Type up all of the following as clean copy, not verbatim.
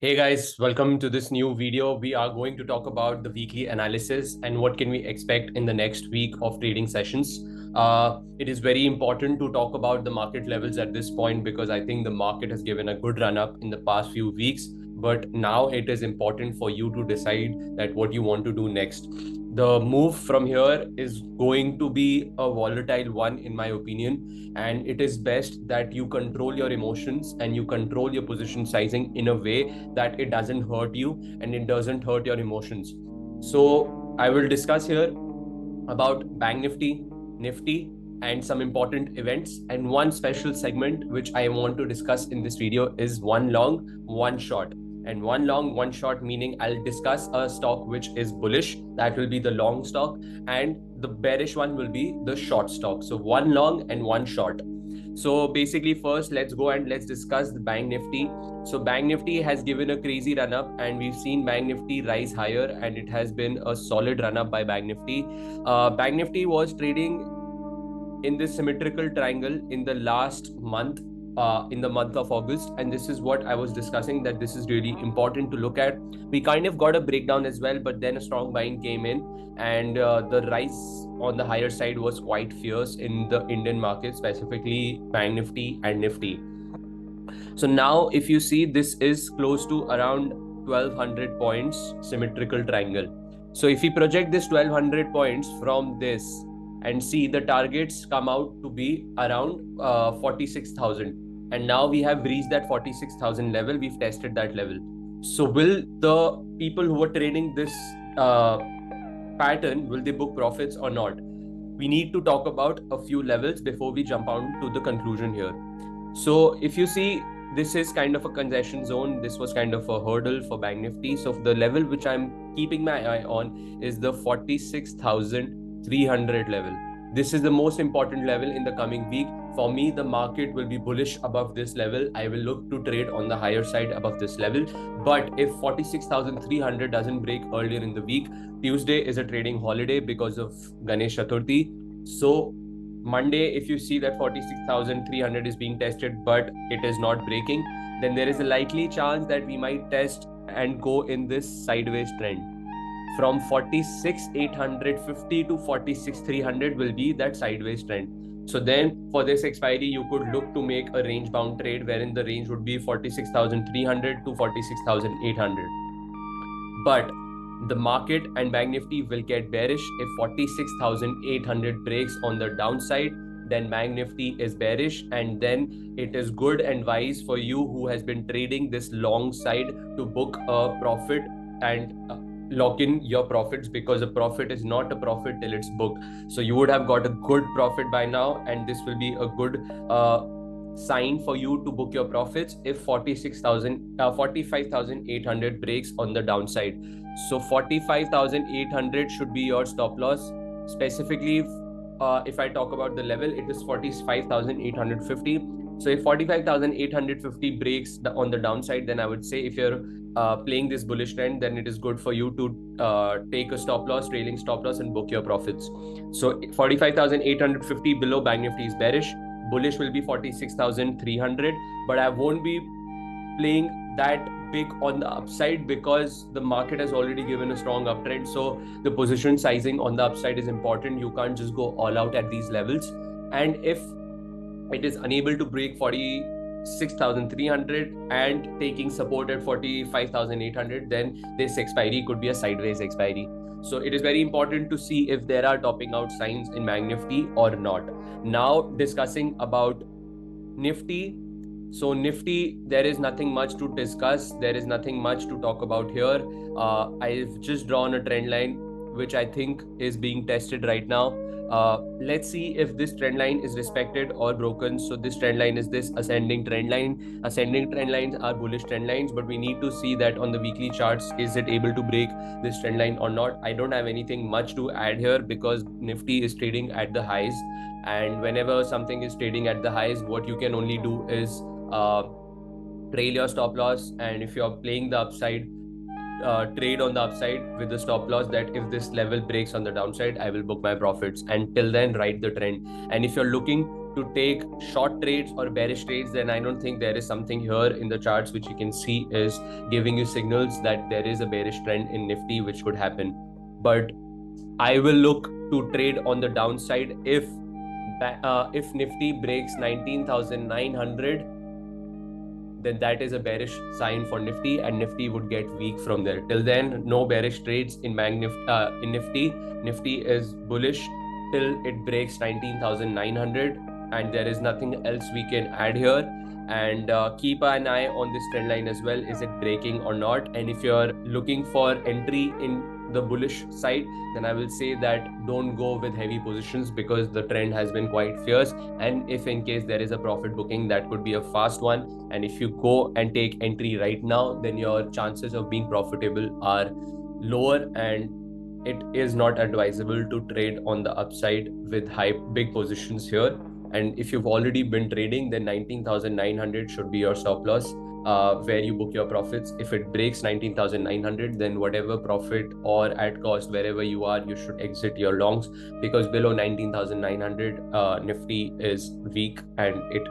Hey guys, welcome to this new video. We are going to talk about the weekly analysis and what can we expect in the next week of trading sessions. It is very important to talk about the market levels at this point because I think the market has given a good run up in the past few weeks, but now it is important for you to decide that what you want to do next. The move from here is going to be a volatile one in my opinion, and it is best that you control your emotions and you control your position sizing in a way that it doesn't hurt you and it doesn't hurt your emotions. So I will discuss here about Bank Nifty, Nifty, and some important events. And one special segment which I want to discuss in this video is one long, one short. And one long, one short meaning I'll discuss a stock which is bullish, that will be the long stock, and the bearish one will be the short stock. So one long and one short. So basically, first let's go and let's discuss the Bank Nifty. So Bank Nifty has given a crazy run up, and we've seen Bank Nifty rise higher, and it has been a solid run up by Bank Nifty. Bank Nifty was trading in this symmetrical triangle in the last month, in the month of August, and this is what I was discussing, that this is really important to look at. We kind of got a breakdown as well, but then a strong buying came in, and the rise on the higher side was quite fierce in the Indian market, specifically Bank Nifty and Nifty. So now if you see, this is close to around 1200 points symmetrical triangle. So if we project this 1200 points from this and see, the targets come out to be around 46,000, and now we have reached that 46,000 level. We've tested that level. So will the people who are trading this pattern, will they book profits or not? We need to talk about a few levels before we jump on to the conclusion here. So if you see, this is kind of a concession zone. This was kind of a hurdle for Bank Nifty. So the level which I'm keeping my eye on is the 46,300 level. This is the most important level in the coming week. For me, the market will be bullish above this level. I will look to trade on the higher side above this level. But if 46,300 doesn't break earlier in the week, Tuesday is a trading holiday because of Ganesh Chaturthi. So Monday, if you see that 46,300 is being tested, but it is not breaking, then there is a likely chance that we might test and go in this sideways trend. From 46,850 to 46,300 will be that sideways trend. So then for this expiry, you could look to make a range bound trade wherein the range would be 46,300 to 46,800. But the market and Bank Nifty will get bearish if 46,800 breaks on the downside. Then Bank Nifty is bearish, and then it is good and wise for you who has been trading this long side to book a profit and lock in your profits, because a profit is not a profit till it's booked. So you would have got a good profit by now, and this will be a good sign for you to book your profits if 45,800 breaks on the downside. So 45,800 should be your stop loss. Specifically, if I talk about the level, it is 45,850. So if 45,850 breaks on the downside, then I would say if you're playing this bullish trend, then it is good for you to take a stop loss, trailing stop loss, and book your profits. So 45,850 below Bank Nifty is bearish. Bullish will be 46,300, but I won't be playing that big on the upside because the market has already given a strong uptrend. So the position sizing on the upside is important. You can't just go all out at these levels. And if it is unable to break 46,300 and taking support at 45,800, then this expiry could be a sideways expiry. So it is very important to see if there are topping out signs in Bank Nifty or not. Now discussing about Nifty. So Nifty, there is nothing much to discuss. There is nothing much to talk about here. I've just drawn a trend line, which I think is being tested right now. Let's see if this trend line is respected or broken. So this trend line is this ascending trend line. Ascending trend lines are bullish trend lines, but we need to see that on the weekly charts, is it able to break this trend line or not? I don't have anything much to add here because Nifty is trading at the highs, and whenever something is trading at the highs, what you can only do is trail your stop loss, and if you're playing the upside, trade on the upside with the stop loss that if this level breaks on the downside, I will book my profits, and till then ride the trend. And if you're looking to take short trades or bearish trades, then I don't think there is something here in the charts which you can see is giving you signals that there is a bearish trend in Nifty which could happen. But I will look to trade on the downside if Nifty breaks 19,900, then that is a bearish sign for Nifty, and Nifty would get weak from there. Till then, no bearish trades in Nifty. Nifty is bullish till it breaks 19,900, and there is nothing else we can add here. And keep an eye on this trend line as well. Is it breaking or not? And if you're looking for entry in the bullish side, then I will say that don't go with heavy positions because the trend has been quite fierce, and if in case there is a profit booking, that could be a fast one. And if you go and take entry right now, then your chances of being profitable are lower, and it is not advisable to trade on the upside with big positions here. And if you've already been trading, then 19,900 should be your stop loss, where you book your profits. If it breaks 19,900, then whatever profit or at cost, wherever you are, you should exit your longs, because below 19,900, Nifty is weak and it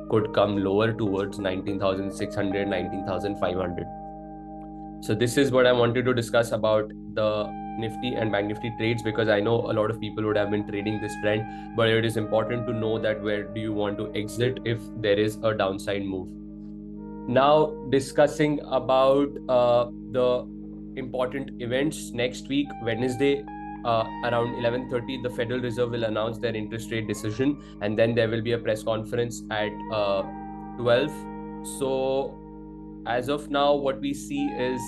could come lower towards 19,600, 19,500. So this is what I wanted to discuss about the Nifty and Bank Nifty trades, because I know a lot of people would have been trading this trend, but it is important to know that where do you want to exit if there is a downside move. Now discussing about the important events next week, Wednesday, around 11:30, the Federal Reserve will announce their interest rate decision, and then there will be a press conference at 12. So as of now, what we see is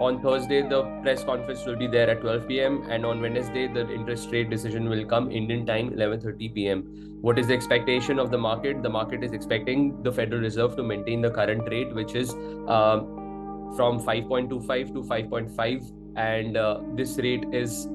on Thursday, the press conference will be there at 12 p.m. and on Wednesday, the interest rate decision will come Indian time, 11:30 p.m. What is the expectation of the market? The market is expecting the Federal Reserve to maintain the current rate, which is from 5.25 to 5.5, and this rate is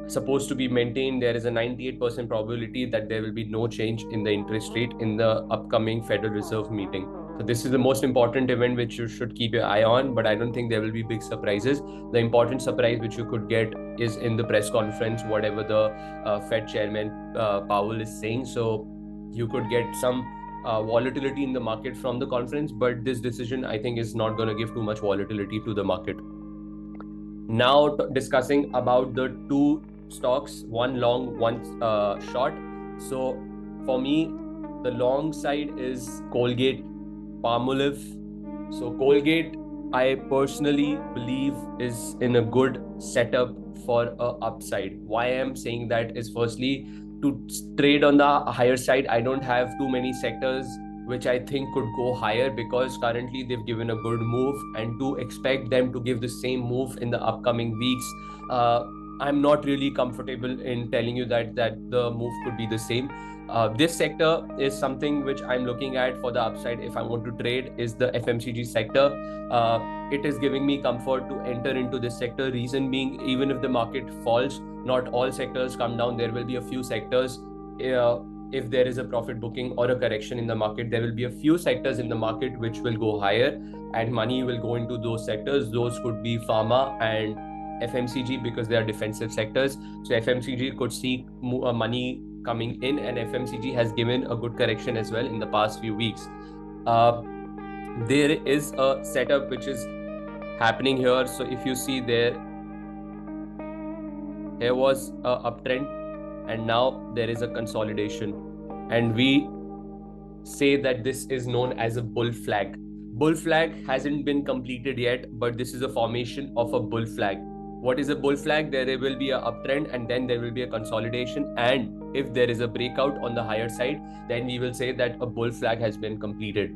supposed to be maintained. There is a 98% probability that there will be no change in the interest rate in the upcoming Federal Reserve meeting. So this is the most important event which you should keep your eye on, but I don't think there will be big surprises. The important surprise which you could get is in the press conference, whatever the Fed chairman Powell is saying. So you could get some volatility in the market from the conference, but this decision I think is not going to give too much volatility to the market. Now discussing about the two stocks, one long, one short. So for me, the long side is Colgate Palmolive. So Colgate, I personally believe, is in a good setup for a upside. Why I'm saying that is, firstly, to trade on the higher side, I don't have too many sectors which I think could go higher, because currently they've given a good move, and to expect them to give the same move in the upcoming weeks, I'm not really comfortable in telling you that the move could be the same. This sector is something which I'm looking at for the upside. If I want to trade, is the FMCG sector. It is giving me comfort to enter into this sector. Reason being, even if the market falls, not all sectors come down. There will be a few sectors. If there is a profit booking or a correction in the market, there will be a few sectors in the market which will go higher, and money will go into those sectors. Those could be pharma and FMCG, because they are defensive sectors. So FMCG could see money coming in, and FMCG has given a good correction as well in the past few weeks. There is a setup which is happening here. So if you see there was a uptrend, and now there is a consolidation, and we say that this is known as a bull flag. Bull flag hasn't been completed yet, but this is a formation of a bull flag. What is a bull flag? There will be an uptrend, and then there will be a consolidation, and if there is a breakout on the higher side, then we will say that a bull flag has been completed.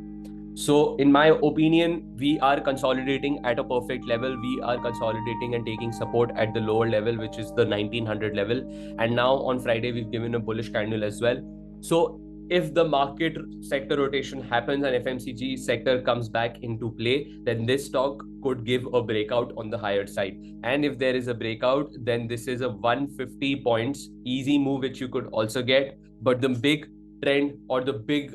So in my opinion, we are consolidating at a perfect level. We are consolidating and taking support at the lower level, which is the 1900 level. And now on Friday, we've given a bullish candle as well. So if the market sector rotation happens and FMCG sector comes back into play, then this stock could give a breakout on the higher side. And if there is a breakout, then this is a 150 points easy move which you could also get. But the big trend or the big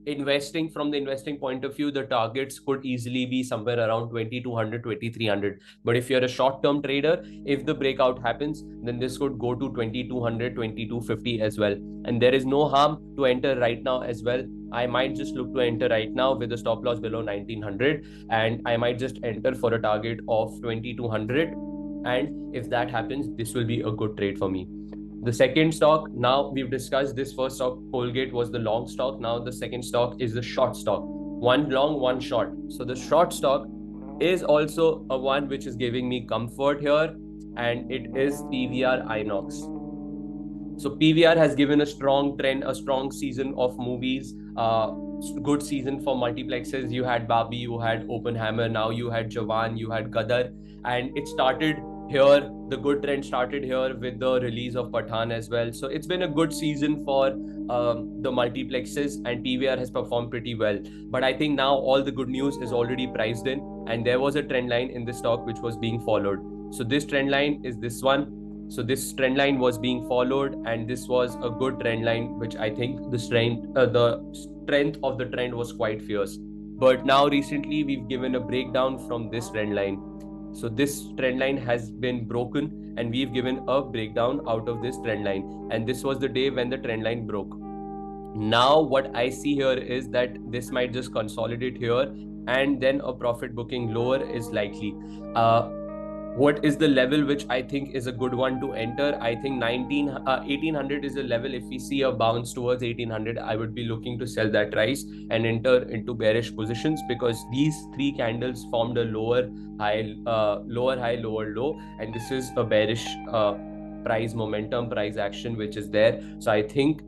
investing, from the investing point of view, the targets could easily be somewhere around 2200, 2300. But if you're a short-term trader, if the breakout happens, then this could go to 2200, 2250 as well. And there is no harm to enter right now as well. I might just look to enter right now with a stop loss below 1900, and I might just enter for a target of 2200. And if that happens, this will be a good trade for me. The second stock, now we've discussed this first stock, Colgate, was the long stock. Now the second stock is the short stock. One long, one short. So the short stock is also a one which is giving me comfort here, and it is PVR Inox. So PVR has given a strong trend, a strong season of movies, good season for multiplexes. You had Barbie, you had Oppenheimer, now you had Jawan, you had Gadar, and it started here. The good trend started here with the release of Pathan as well. So it's been a good season for the multiplexes, and PVR has performed pretty well. But I think now all the good news is already priced in, and there was a trend line in this stock which was being followed. So this trend line is this one. So this trend line was being followed, and this was a good trend line, which I think the strength of the trend was quite fierce. But now recently we've given a breakdown from this trend line. So this trend line has been broken, and we've given a breakdown out of this trend line. And this was the day when the trend line broke. Now what I see here is that this might just consolidate here, and then a profit booking lower is likely. What is the level which I think is a good one to enter? I think 1800 is a level. If we see a bounce towards 1800, I would be looking to sell that price and enter into bearish positions, because these three candles formed a lower high, lower low, and this is a bearish price momentum, price action which is there. So I think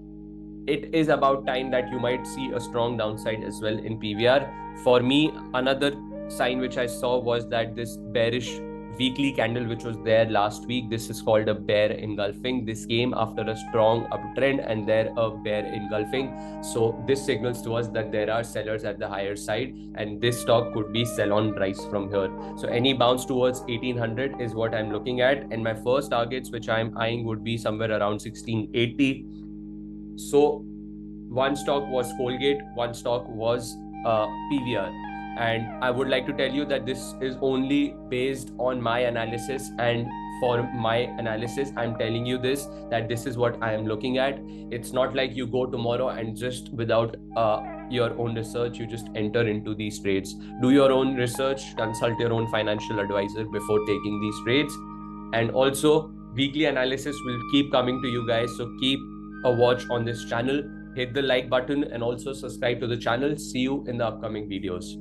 it is about time that you might see a strong downside as well in PVR. For me, another sign which I saw was that this bearish weekly candle which was there last week, this is called a bear engulfing. This came after a strong uptrend, and there a bear engulfing. So this signals to us that there are sellers at the higher side, and this stock could be sell on price from here. So any bounce towards 1800 is what I'm looking at, and my first targets which I'm eyeing would be somewhere around 1680. So one stock was Colgate, one stock was PVR. And I would like to tell you that this is only based on my analysis, and for my analysis, I'm telling you this, that this is what I am looking at. It's not like you go tomorrow and just without your own research, you just enter into these trades. Do your own research, consult your own financial advisor before taking these trades. And also, weekly analysis will keep coming to you guys, so keep a watch on this channel. Hit the like button and also subscribe to the channel. See you in the upcoming videos.